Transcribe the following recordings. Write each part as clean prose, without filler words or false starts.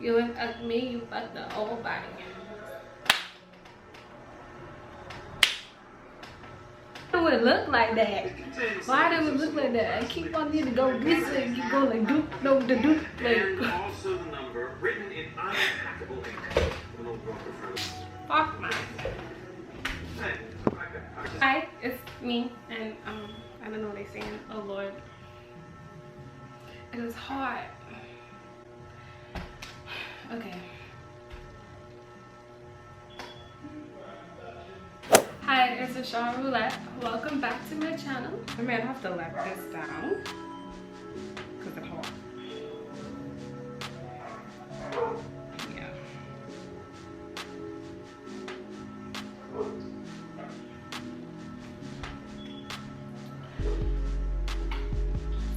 You look at me, you got the whole body. Why do it look like that? Why do it look like that? I keep wanting to go this way, you go like doop, no, the doop, like. And also the number written in unhackable ink. Fuck man. Hi, it's me, and I don't know what they're saying. Oh Lord, it is hot. Okay. Hi, it's Ri'Shaun Roulette. Welcome back to my channel. I might have to let this down because it's hot. Yeah.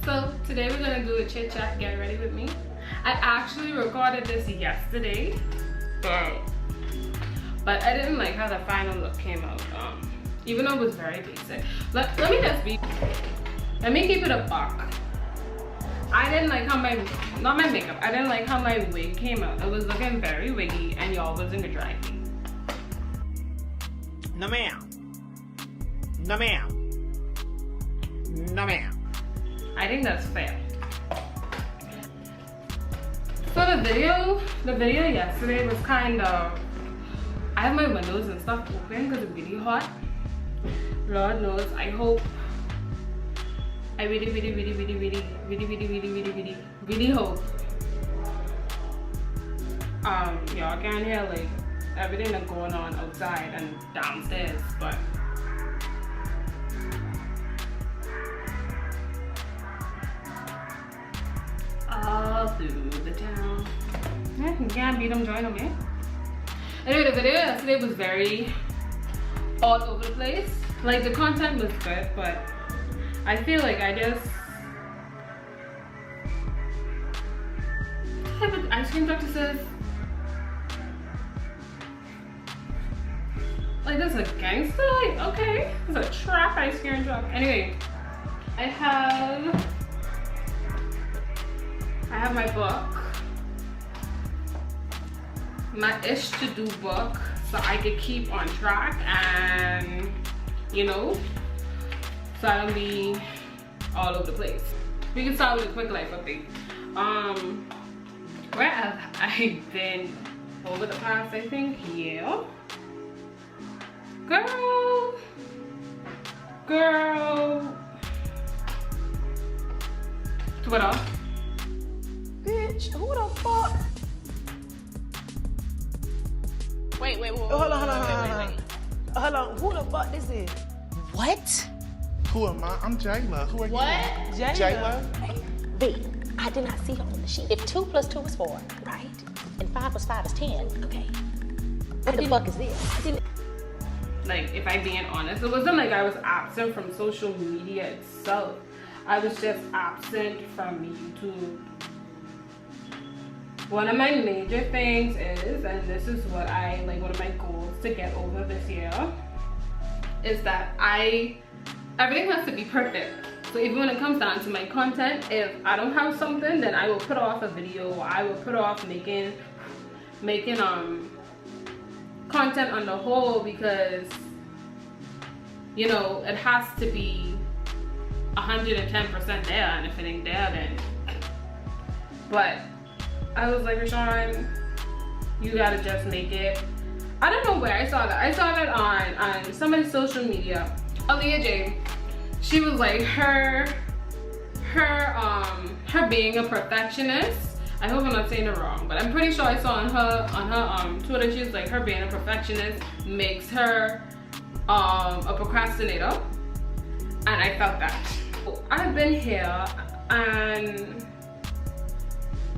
So today we're gonna do a chit chat. Get ready with me. I actually recorded this yesterday, but I didn't like how the final look came out. Even though it was very basic. Let me keep it a buck. I didn't like how not my makeup. I didn't like how my wig came out. It was looking very wiggy, and y'all wasn't gonna drag me. No ma'am. No ma'am. No ma'am. I think that's fair. So the video yesterday was kind of, I have my windows and stuff open because it's really hot. Lord knows, I hope, I really hope y'all can hear like everything that's going on outside and downstairs, but all through the town. Yeah, you can't beat them, join them, eh? Anyway, the video yesterday was very all over the place. Like, the content was good, but I feel like I just... What type of ice cream truck this is? Like, this is a gangster? Like, okay. It's a trap ice cream truck. Anyway, I have my book, my ish to do book, so I could keep on track and, you know, so I don't be all over the place. We can start with a quick life update. Where have I been over the past, I think, year? Girl. Twitter. Bitch, who the fuck? Wait. Hold on. Hold on, who the fuck this is? What? Who am I? I'm Jayla. Who are you? Jayla. B, I did not see her on the sheet. If 2 + 2 is 4, right? And 5 + 5 is 10, okay. What the fuck is this? Like, if I'm being honest, it wasn't like I was absent from social media itself. I was just absent from YouTube. One of my major things is, and this is what I like, one of my goals to get over this year, is that everything has to be perfect. So even when it comes down to my content, if I don't have something, then I will put off a video, or I will put off making content on the whole, because, you know, it has to be 110% there, and if it ain't there, then. But I was like, Ri'Shaun, you gotta just make it. I don't know where I saw that. I saw that on somebody's social media. Aaliyah J. She was like, her being a perfectionist. I hope I'm not saying it wrong, but I'm pretty sure I saw on her Twitter, she was like, her being a perfectionist makes her a procrastinator, and I felt that. I've been here and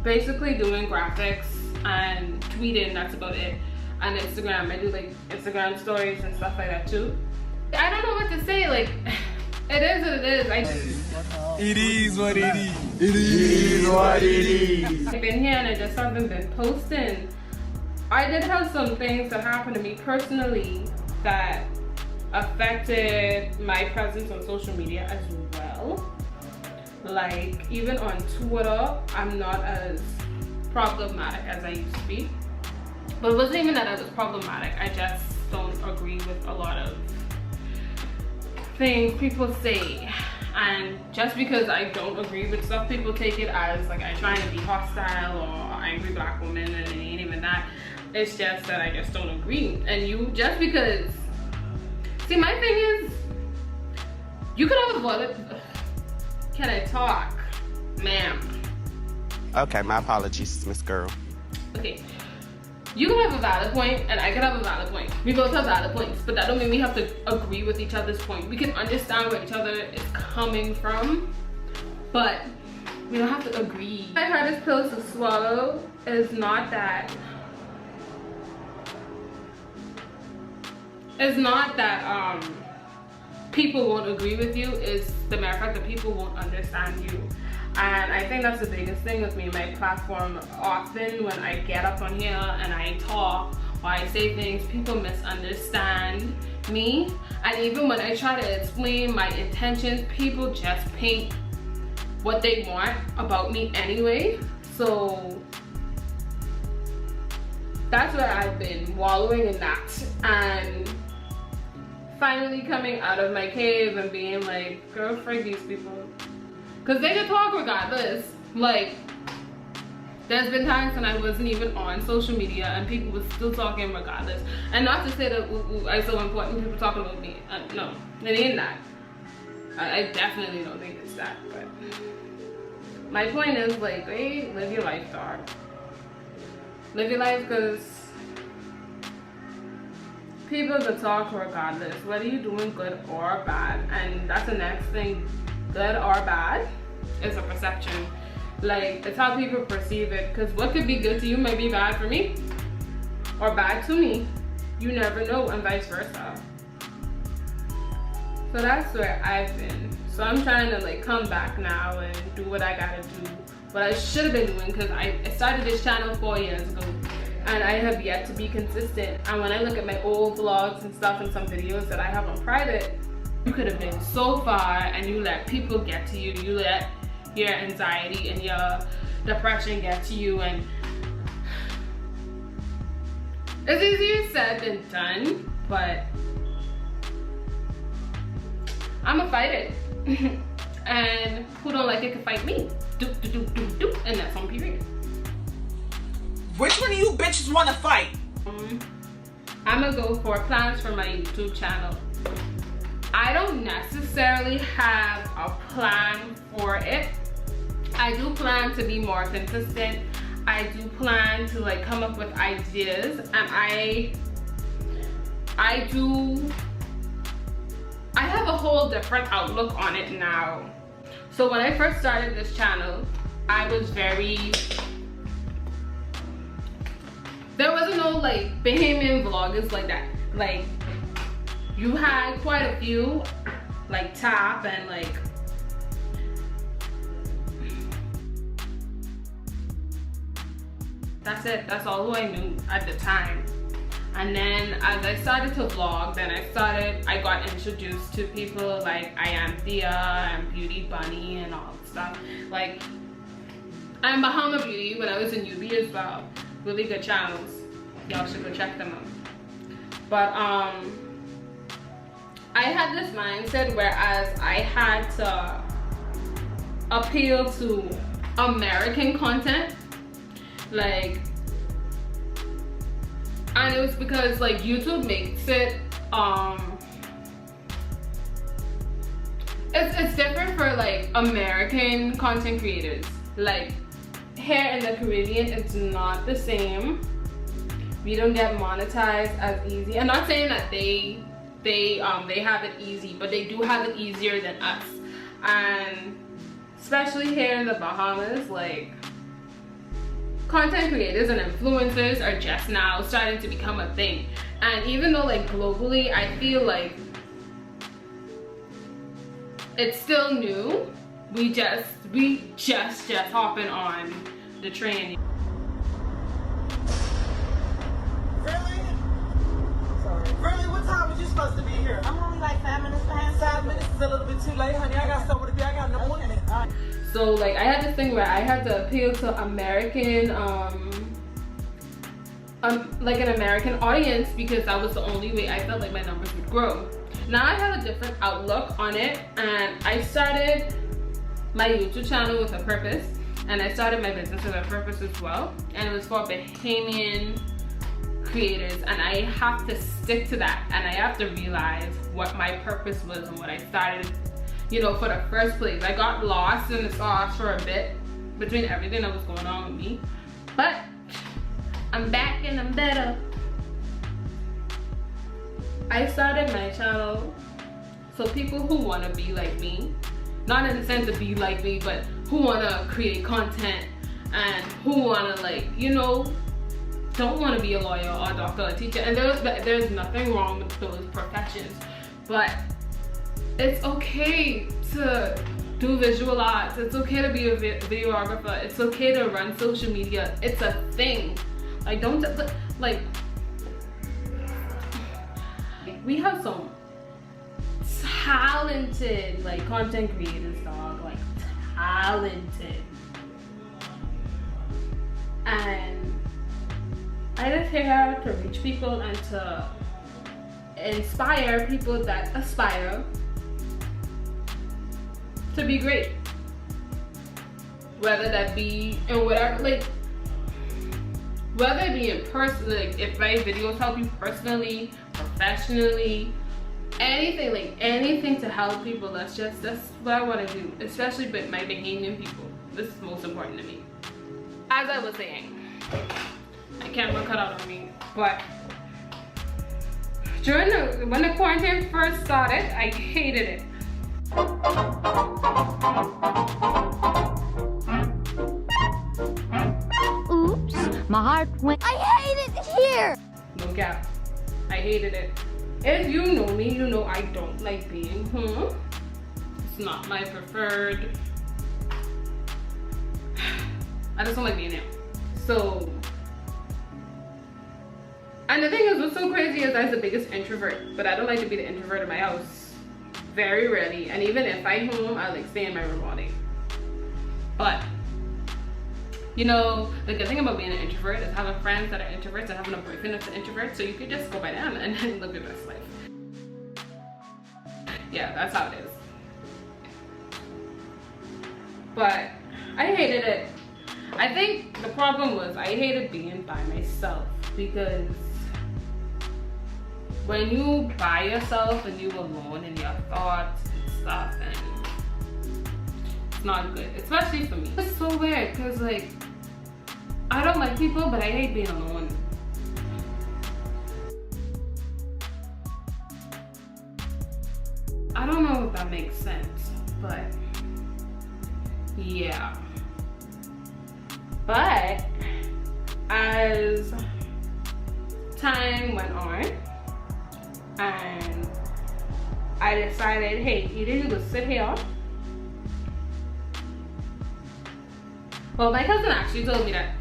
basically doing graphics and tweeting, that's about it. And Instagram, I do like Instagram stories and stuff like that too. I don't know what to say, like, it is what it is. It is what it is. It is what it is. I've been here and I just haven't been posting. I did have some things that happened to me personally that affected my presence on social media as well. Like, even on Twitter, I'm not as problematic as I used to be. But it wasn't even that I was problematic. I just don't agree with a lot of things people say. And just because I don't agree with stuff, people take it as like I'm trying to be hostile or angry black woman, and it ain't even that. It's just that I just don't agree. And you, just because, see, my thing is, you could have a wallet. Can I talk, ma'am? Okay, my apologies, Miss Girl. Okay, you can have a valid point and I can have a valid point. We both have valid points, but that don't mean we have to agree with each other's point. We can understand where each other is coming from, but we don't have to agree. My hardest pill to swallow is not that. It's not that people won't agree with you. It's the matter of fact that people won't understand you. And I think that's the biggest thing with me, my platform. Often when I get up on here and I talk or I say things, people misunderstand me. And even when I try to explain my intentions, people just paint what they want about me anyway. So that's where I've been wallowing in that. And finally coming out of my cave and being like, girl, frig these people. Because they can talk regardless. Like, there's been times when I wasn't even on social media and people were still talking regardless. And not to say that I'm so important, people talking about me. No, it ain't that. I definitely don't think it's that. But my point is, like, hey, live your life, dog. Live your life, because people can talk regardless, whether you're doing good or bad. And that's the next thing. Good or bad is a perception. Like, it's how people perceive it, because what could be good to you might be bad for me or bad to me. You never know, and vice versa. So that's where I've been. So I'm trying to like come back now and do what I gotta do, what I should have been doing, because I started this channel 4 years ago and I have yet to be consistent. And when I look at my old vlogs and stuff and some videos that I have on private, you could have been so far and you let people get to you. You let your anxiety and your depression get to you, and it's easier said than done, but I'ma fight it. And who don't like it can fight me. Doop, doop, doop, doop, doop, and that's on period. Which one of you bitches want to fight? I'ma go for plans for my YouTube channel. I don't necessarily have a plan for it. I do plan to be more consistent. I do plan to like come up with ideas, and I have a whole different outlook on it now. So when I first started this channel, I was very, there wasn't no like Bahamian vloggers like that. Like, you had quite a few, like Tap and like, that's it. That's all who I knew at the time. And then as I started to vlog, then I got introduced to people like I Am Thea and Beauty Bunny and all that stuff. Like, I'm Bahama Beauty when I was in UB as well. Really good channels. Y'all should go check them out. But I had this mindset whereas I had to appeal to American content, like, and it was because like YouTube makes it it's different for like American content creators. Like, here in the Caribbean, it's not the same. We don't get monetized as easy. I'm not saying that they have it easy, but they do have it easier than us. And especially here in the Bahamas, like, content creators and influencers are just now starting to become a thing. And even though like globally, I feel like it's still new, we just hopping on the train. Really? Sorry. Really? What time was you supposed to be here? I'm only like 5 minutes behind. 5 minutes is a little bit too late, honey. I got somewhere to be. I got no appointment. So like I had this thing where I had to appeal to American like an American audience, because that was the only way I felt like my numbers would grow. Now I have a different outlook on it, and I started my YouTube channel with a purpose, and I started my business with a purpose as well, and it was for Bahamian creators, and I have to stick to that, and I have to realize what my purpose was and what I started, you know, for the first place. I got lost in the sauce for a bit between everything that was going on with me, but I'm back and I'm better. I started my channel so people who want to be like me, not in the sense of be like me, but who want to create content and who want to, like, you know, don't want to be a lawyer or a doctor or a teacher, and there's nothing wrong with those professions, but it's okay to do visual arts, it's okay to be a videographer, it's okay to run social media, it's a thing. Like, don't, like, we have some talented, like, content creators, dog, like, talented. And I just here to reach people and to inspire people that aspire to be great. Whether that be in whatever, like, whether it be in person, like if my videos help you personally, professionally, anything, like anything to help people, that's what I want to do, especially with my Bahamian people. This is most important to me. As I was saying, my camera cut out on me, but when the quarantine first started, I hated it. My heart went. I hate it here! No cap. I hated it. If you know me, you know I don't like being home. It's not my preferred. I just don't like being there. So, and the thing is, what's so crazy is I'm the biggest introvert, but I don't like to be the introvert in my house. Very rarely. And even if I'm home, I like stay in my room all day. But you know, the good thing about being an introvert is having friends that are introverts and having a boyfriend that's an introvert, so you can just go by them and then live your best life. Yeah, that's how it is. But I hated it. I think the problem was I hated being by myself, because when you by yourself and you alone in your thoughts and stuff, and it's not good, especially for me. It's so weird because, like, I don't like people, but I hate being alone. I don't know if that makes sense, but yeah. But as time went on, and I decided, hey, either you go sit here. Well, my cousin actually told me that.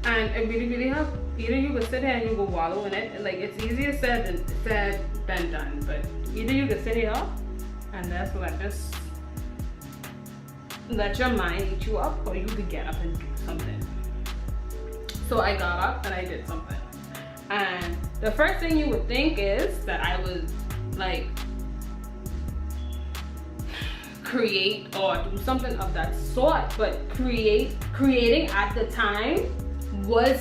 And it really helped. Either you could sit here and you go wallow in it. Like, it's easier said than done. But either you could sit here and just let your mind eat you up, or you could get up and do something. So I got up and I did something. And the first thing you would think is that I would, like, create or do something of that sort, but creating at the time was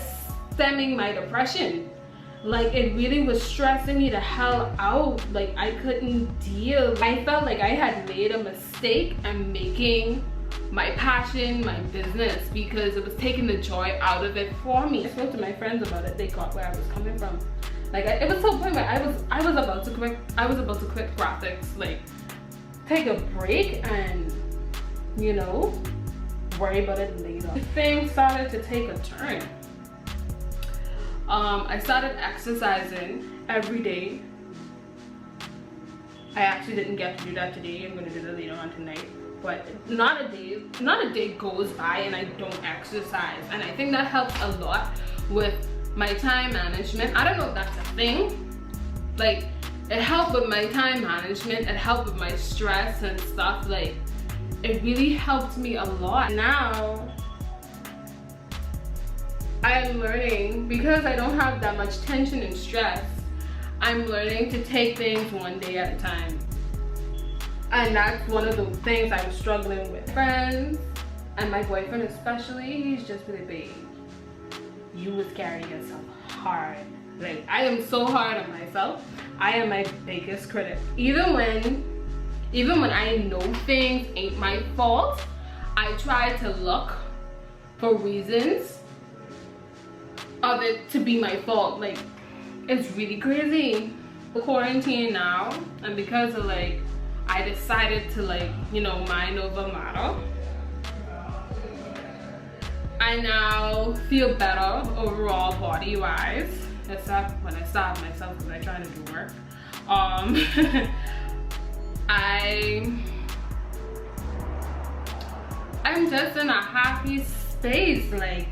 stemming my depression. Like, it really was stressing me the hell out. Like, I couldn't deal. I felt like I had made a mistake and making my passion my business, because it was taking the joy out of it for me. I spoke to my friends about it. They got where I was coming from. Like, it was to the point where I was about to quit graphics, like take a break and, you know, worry about it later. Things started to take a turn. I started exercising every day. I actually didn't get to do that today. I'm gonna do that later on tonight. But not a day goes by and I don't exercise. And I think that helps a lot with my time management. I don't know if that's a thing. Like, it helped with my time management, it helped with my stress and stuff. Like, it really helped me a lot. Now I'm learning, because I don't have that much tension and stress, I'm learning to take things one day at a time. And that's one of the things I'm struggling with. Friends, and my boyfriend especially, he's just really big. You was carrying yourself hard. Like, I am so hard on myself. I am my biggest critic. Even when I know things ain't my fault, I try to look for reasons of it to be my fault. Like, it's really crazy. The quarantine now, and because of like, I decided to like, you know, mind over matter, I now feel better overall body wise, except when I starve myself because I try to do work. I'm just in a happy space. Like,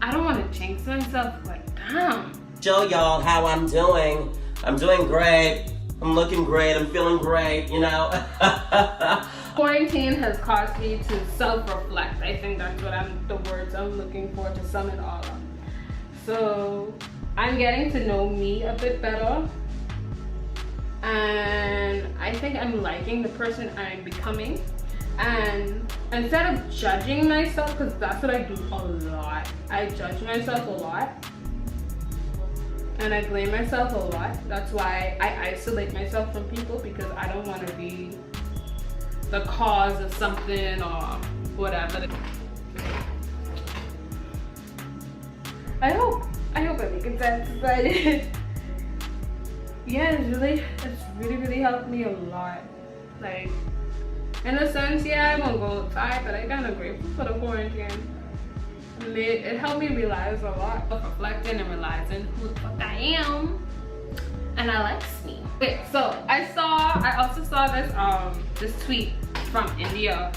I don't want to jinx myself, but damn. Show y'all how I'm doing. I'm doing great. I'm looking great. I'm feeling great, you know. Quarantine has caused me to self-reflect. I think that's what the words I'm looking for to sum it all up. So I'm getting to know me a bit better. And I think I'm liking the person I'm becoming. And instead of judging myself, because that's what I do a lot, I judge myself a lot. And I blame myself a lot. That's why I isolate myself from people, because I don't want to be the cause of something or whatever. I hope I'm making sense, but yeah, it's really helped me a lot. Like, in a sense, yeah, I won't go outside, but I'm kind of grateful for the quarantine. It helped me realize a lot of reflecting and realizing who the fuck I am, and I likes me. Okay, so I also saw this tweet from India.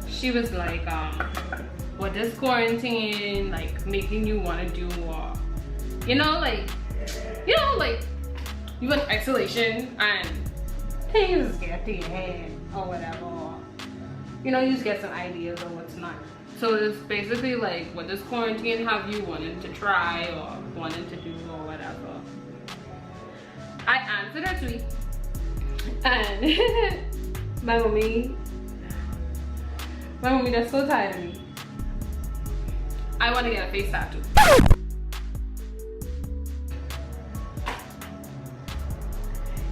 She was like, what this quarantine like making you want to do, or you know, like you in isolation and things get to your head or whatever, or, you know, you just get some ideas of what's not. So it's basically like, what does quarantine have you wanting to try or wanting to do or whatever? I answered her tweet, and my mommy that's so tired of me. I want to get a face tattoo.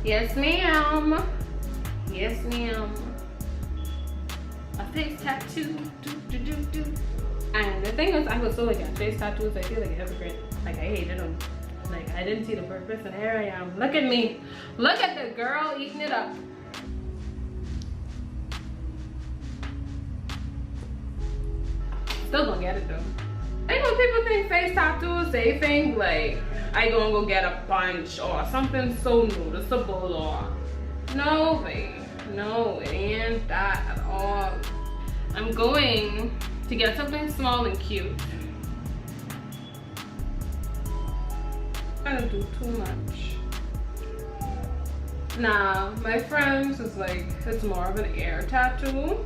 Yes, ma'am. Yes, ma'am. A face tattoo. And the thing is, I was so against face tattoos. I feel like a hypocrite. Like, I hated them. Like, I didn't see the purpose, and here I am. Look at me. Look at the girl eating it up. Still gonna get it though. I know people think face tattoos, they think like, I gonna go get a bunch or something so noticeable, or no way. No, it ain't that at all. I'm going to get something small and cute. I don't do too much. Now, my friends is like, it's more of an air tattoo.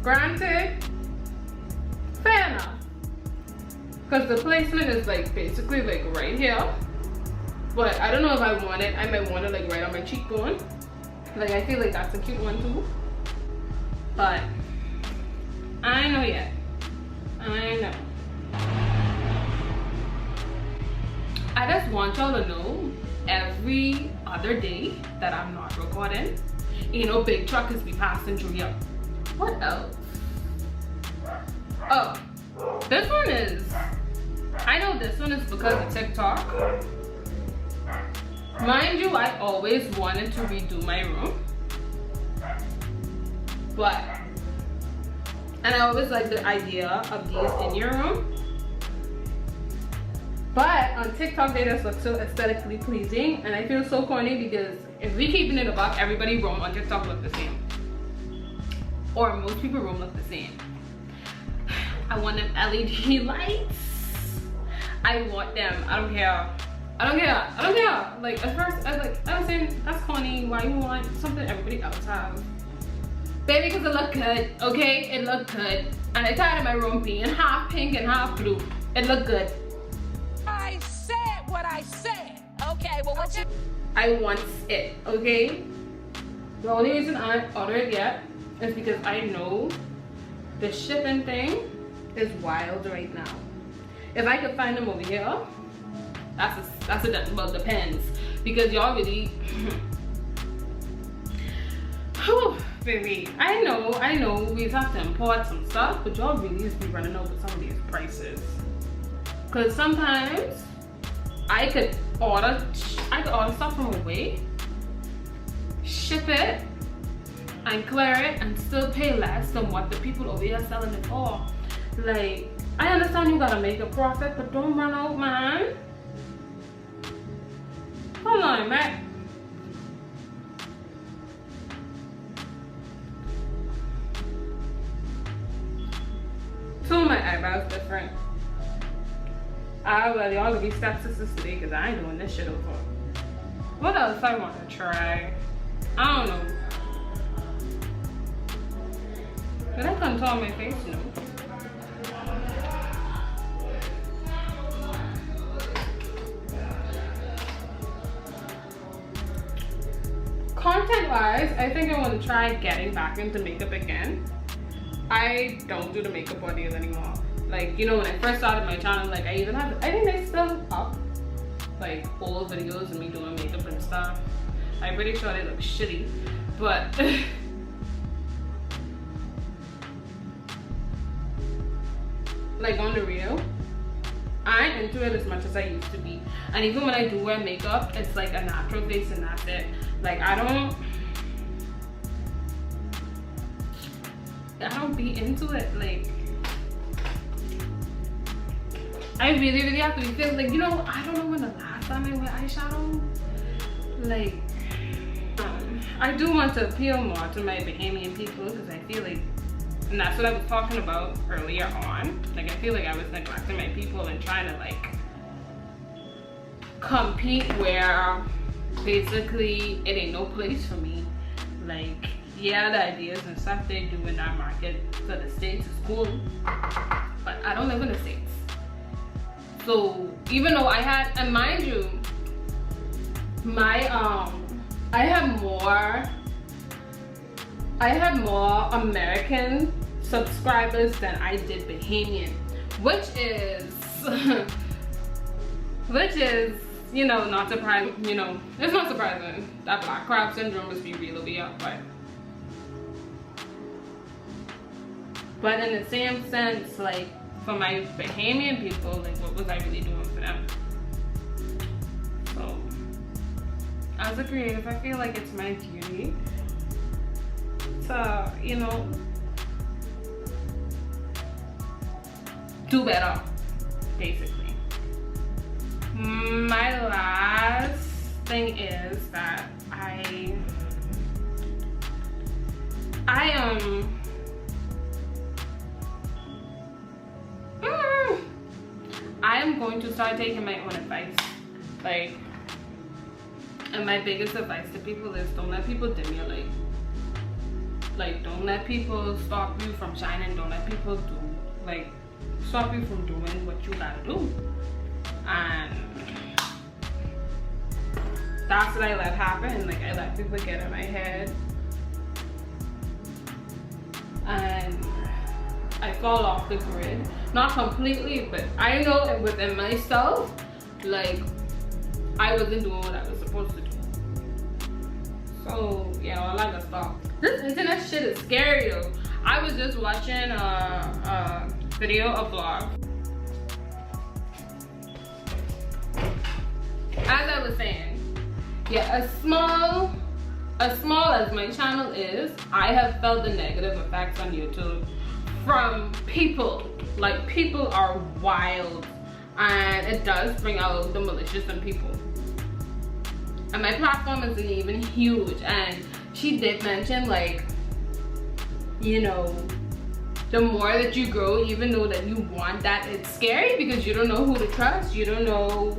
Granted, fair enough. Because the placement is like basically like right here. But I don't know if I want it. I might want it like right on my cheekbone. Like, I feel like that's a cute one too. But I ain't know yet. I know. I just want y'all to know, every other day that I'm not recording, you know, big truckers be passing through here. What else? Oh, this one is, I know this one is because of TikTok. Mind you, I always wanted to redo my room. And I always like the idea of these in your room. But on TikTok, they just look so aesthetically pleasing, and I feel so corny because if we keeping it above, everybody's room on TikTok look the same. Or most people's room look the same. I want them LED lights. I want them. I don't care. I don't care. I don't care. Like, at first, I was saying, that's corny. Why you want something everybody else has? Baby, because it looked good, okay? It looked good. And I tied my room being half pink and half blue. It looked good. I said what I said. Okay, well, what you... I want it, okay? The only reason I haven't ordered it yet is because I know the shipping thing is wild right now. If I could find them over here, that's a well, depends. Because y'all really... Whew, baby, I know we have to import some stuff, but y'all really just be running over some of these prices. Cause sometimes I could order stuff from away, ship it, and clear it, and still pay less than what the people over here selling it for. Like, I understand you gotta make a profit, but don't run out, man. Hold on, man. Some of my eyebrows different. Well, y'all gonna be stepsisters today because I ain't doing this shit over. What else I want to try? I don't know. But I contour my face, you know. Content-wise, I think I want to try getting back into makeup again. I don't do the makeup videos anymore. Like, you know, when I first started my channel, like, I think they still up, like, old videos of me doing makeup and stuff. I'm pretty sure they look shitty, but like, on the real, I ain't into it as much as I used to be. And even when I do wear makeup, it's like a natural face and that's it. Like, I don't be into it. Like, I really have to be feeling like, you know, I don't know when the last time I wear eyeshadow. Like, I do want to appeal more to my Bahamian people because I feel like, and that's what I was talking about earlier on. Like, I feel like I was neglecting my people and trying to like compete where basically it ain't no place for me. Like, yeah, the ideas and stuff they do in that market for the States is cool, but I don't live in the States. So even though I had, and mind you, my I have more American subscribers than I did Bahamian, which is you know, not surprising. You know, it's not surprising that black crab syndrome must be real over here, but in the same sense, like, for my Bahamian people, like, what was I really doing for them? So, as a creative, I feel like it's my duty to, you know, do better, basically. My last thing is that I am going to start taking my own advice. Like, and my biggest advice to people is don't let people dim your light. Like, don't let people stop you from shining. Don't let people stop you from doing what you gotta do. And that's what I let happen. Like, I let people get in my head, and I fall off the grid. Not completely, but I know within myself, like, I wasn't doing what I was supposed to do. So yeah, well, I gotta stop. This internet shit is scary though. I was just watching a video, a vlog. As I was saying, yeah, as small as my channel is, I have felt the negative effects on YouTube from people. Like, people are wild, and it does bring out the malicious in people. And my platform isn't even huge, and she did mention, like, you know, the more that you grow, even though that you want that, it's scary because you don't know who to trust. You don't know,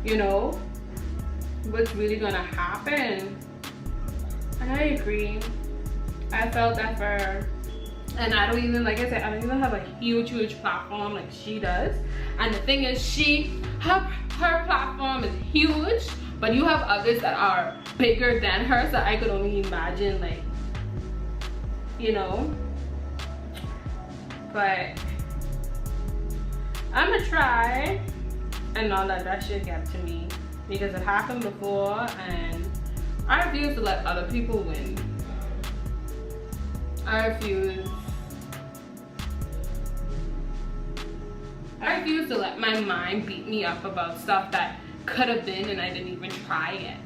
you know, what's really gonna happen. And I agree. I felt that for her. And I don't even, like I said, I don't even have a huge platform like she does. And the thing is, her platform is huge, but you have others that are bigger than her, so I could only imagine, like, you know. But I'ma try and not let that shit get to me, because it happened before and I refuse to let other people win. I refuse to let my mind beat me up about stuff that could have been and I didn't even try yet.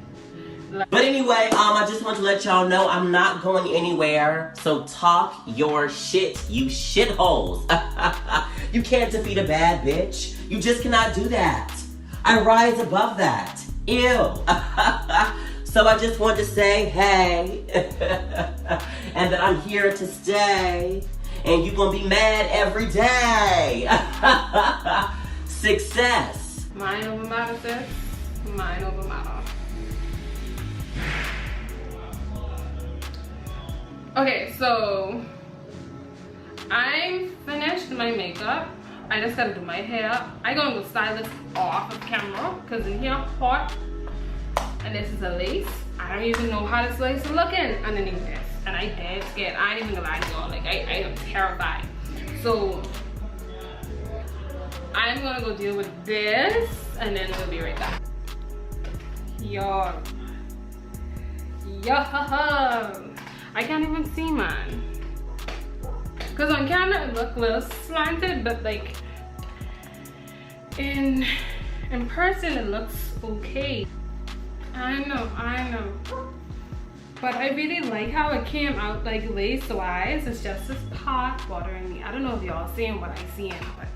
But anyway, I just want to let y'all know I'm not going anywhere. So talk your shit, you shitholes. You can't defeat a bad bitch. You just cannot do that. I rise above that. Ew. So I just want to say, hey, and that I'm here to stay. And you gonna be mad every day. Success. Mind over matter, sis. Mind over matter. Okay, so I'm finished my makeup. I just gotta do my hair. I gonna go style this off of camera because in here hot. And this is a lace. I don't even know how this lace is looking underneath this. And I dead scared. I ain't even gonna lie to y'all. Like I am terrified. So I'm gonna go deal with this and then we'll be right back. Y'all. I can't even see mine. Cause on camera it look a little slanted, but like in person it looks okay. I know. But I really like how it came out like lace-wise. It's just this part bothering me. I don't know if y'all seeing what I see, but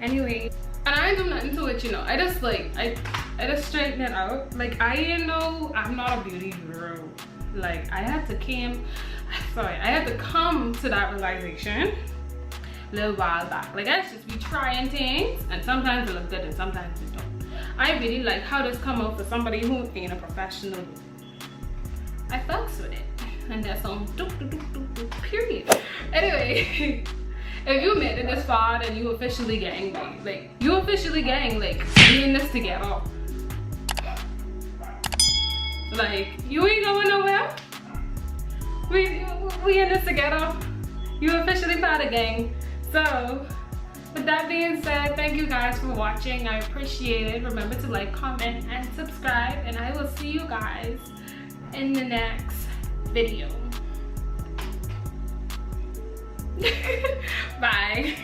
anyway. And I ain't do nothing to it, you know. I just like, I just straighten it out. Like I know I'm not a beauty guru. Like I had to come to that realization a little while back. Like I just be trying things and sometimes it look good and sometimes it don't. I really like how this come out for somebody who ain't a professional. I fucks with it. And that's on period. Anyway, if you made it this far, then you officially gang, like you officially gang, like we in this together. Like you ain't going nowhere. We in this together. You officially part of gang. So with that being said, thank you guys for watching. I appreciate it. Remember to like, comment, and subscribe. And I will see you guys in the next video. Bye.